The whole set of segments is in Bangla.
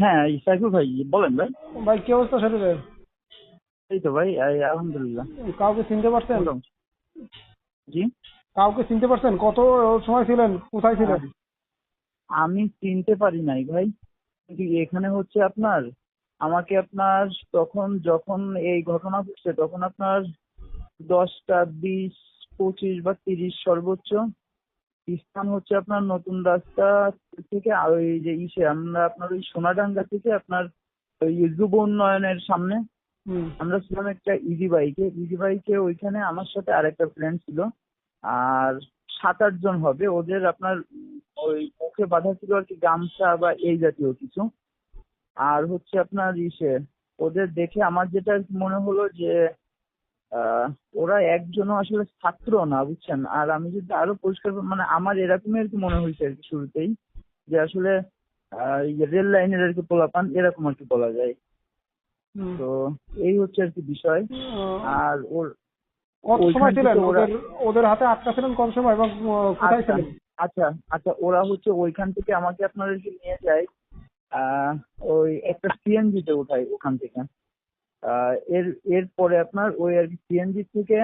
হ্যাঁ, সাইফুল ভাই বলেন ভাই। ভাই কি অবস্থা শরীরের? এই তো ভাই, আলহামদুলিল্লাহ। কাউকে চিনতে পারছেন? মোটামুটি। জি। কাউকে চিনতে পারছেন? কত সময় ছিলেন, কোথায় ছিলেন? আর আমি চিনতে পারি নাই ভাই, কিন্তু এখানে হচ্ছে আপনার আমাকে আপনার তখন যখন এই ঘটনা ঘটছে তখন আপনার 10টা 20 25 বা 30 সর্বোচ্চ। স্থান হচ্ছে আপনার নতুন রাস্তা থেকে আর ওই যে আমরা আপনার ওই সোনাডাঙ্গা থেকে আপনার ওই যুব উন্নয়নের সামনে। হুম। আমরা ছিলাম একটা ইজি বাইকে ওইখানে আমার সাথে আরেকটা ফ্রেন্ড ছিল। আর 7-8 জন হবে ওদের আপনার ওই মুখে বাঁধা ছিল আর কি গামছা বা এই জাতীয় কিছু। আর হচ্ছে আপনার ওদের দেখে আমার যেটা আর কি মনে হলো যে আহ, ওরা একজনও আসলে ছাত্র না, বুঝছেন। আর আমি যদি আরো পরিষ্কার মানে আমার এরকমই আর কি মনে হয়েছে আর কি শুরুতেই, যে আসলে রেল লাইনের আর কি পোলাপান এরকম আর কি বলা যায়। হুম। তো এই হচ্ছে আর কি বিষয়। আহ, আর কত ওইখান সময় ছিলেন থেকে ওরা, ওদের ওদের হাতে আটকা ছিলেন কত সময় এবং কোথায় আচ্ছা ছিলেন? আচ্ছা আচ্ছা, ওরা হচ্ছে ওইখান থেকে আমাকে আপনার আর কি নিয়ে যায় আহ ওই একটা সিএনজি তে উঠায় ওখান থেকে। এর এরপরে আপনার ওই আর কি সিএনজি থেকে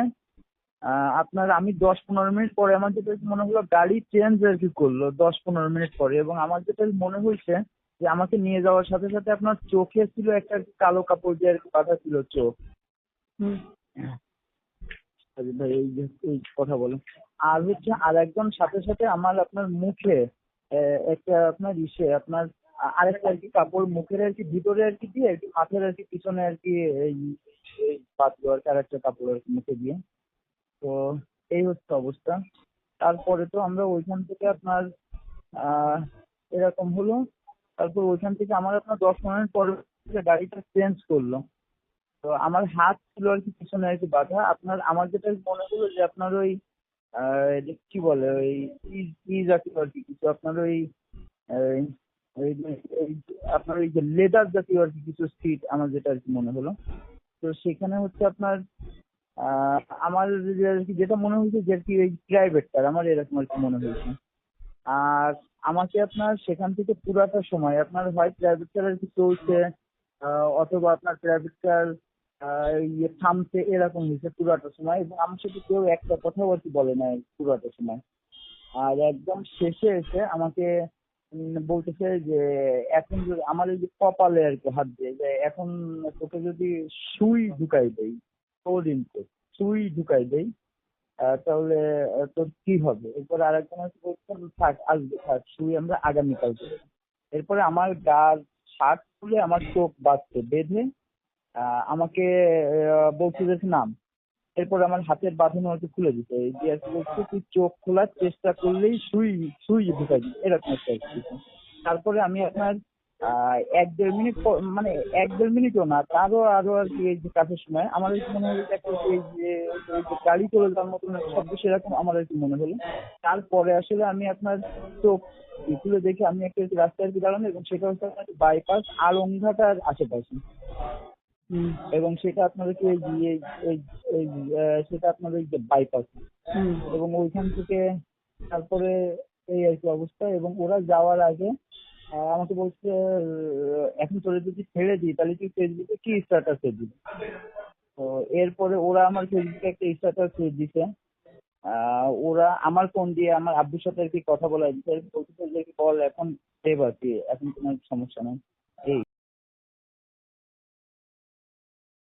আপনার আমি 10-15 মিনিট পরে আমার যেটা মনে হলো গাড়ি চেঞ্জ আর কি করলো 10-15 মিনিট পরে, এবং আমার যেটা মনে হয়েছে যে আমাকে নিয়ে যাওয়ার সাথে সাথে আপনার চোখে ছিল একটা আর কি কালো কাপড় দিয়ে আর কি বাঁধা ছিল চোখ। হুম। আরে ভাই এই যে এই কথা বলে। আর হচ্ছে আর একজন সাথে সাথে আমার আপনার মুখে একটা আপনার আপনার আরেকটা আর কি কাপড় মুখের আর কি ভিতরে আর কি দিয়ে আর কি মাথার আর কি পিছনে আর কি এই এই বাঁধলো আর কি আরেকটা কাপড় আর কি মুখে দিয়ে। তো এই হচ্ছে অবস্থা। তারপরে তো আমরা ওইখান থেকে আপনার আহ এরকম হলো। তারপর ওইখান থেকে আমার আপনার 10 মিনিট পরে গাড়িটা চেঞ্জ করলো। তো আমার হাত ছিল আর কি পিছনে আর কি বাঁধা। আপনার আমার যেটা মনে হলো যে আপনার ওই যে কি বলে ওই জাতীয় আর কি কিছু আপনার ওই আহ, ওই ওই আপনার ওই যে লেদার জাতীয় আর কি কিছু সিট আমার যেটা আর কি মনে হলো। তো সেখানে হচ্ছে আপনার আহ, আমার আর কি যেটা মনে হয়েছে যে আর কি ওই প্রাইভেট কার আমার এরকম আর কি মনে হয়েছে। আর আমাকে আপনার সেখান থেকে পুরাটা সময় আপনার হয় প্রাইভেট কার আর কি চলছে অথবা আপনার প্রাইভেট কার থামছে এরকম হয়েছে পুরাটা সময়, এবং আমার সাথে কেউ একটা কথাও আর কি বলে নাই পুরাটা সময়। আর একদম শেষে এসে আমাকে বলতেছে যে এখন যদি আমার এই যে কপালে আর কি হাত দিয়ে যে এখন তোকে যদি সুই ঢুকাই দেই, কোডিং সুই ঢুকাই দেই তাহলে তোর কি হবে। এরপরে আরেকজন হচ্ছে বলছেন থাক আসবে থাক সুই আমরা আগামীকাল দেবো। এরপরে আমার গার শার্ট খুলে আমার চোখ বাঁধছে বেঁধে আমাকে বলছে যে নাম। এরপর আমার হাতের বাঁধনো আর কি খুলে দিতে এই দিয়ে আর কি বলছে তুই চোখ খোলার চেষ্টা করলেই সুই সুই ঢুকাই দিই এরকম একটা কিছু। তারপরে আমি আপনার 1-1.5 মিনিট মানে 1-1.5 মিনিটও না তারও আরো আর কি এই যে কাজের সময় আমার আর কি মনে হলো যে একটা এই যে গাড়ি চলে যাওয়ার মতন একটা শব্দ সেরকম আমার আর কি মনে হলো। তারপরে আসলে আমি আপনার চোখ খুলে দেখি আমি একটা রাস্তায় আর কি দাঁড়ানো, এবং সেটা হচ্ছে আপনার বাইপাস আলংঘাটার আশেপাশে। হুম। এবং সেটা আপনার কি এই এই এই এই, সেটা আপনার ওই যে বাইপাস। হুম। এবং ওইখান থেকে তারপরে এই আর কি অবস্থা। এবং ওরা যাওয়ার আগে আমাকে বলছে এখন তোরে যদি ছেড়ে দিই তাহলে তুই ফেসবুকে কি স্ট্যাটাস দিবি। তো এরপরে ওরা আমার ফেসবুকে একটা স্ট্যাটাস দিছে। ওরা আমার ফোন দিয়ে আমার আব্বুর সাথে আর কি কথা বলা দিচ্ছে, বলতেছে যে বল এখন সেভ আছি এখন কোনো সমস্যা নাই।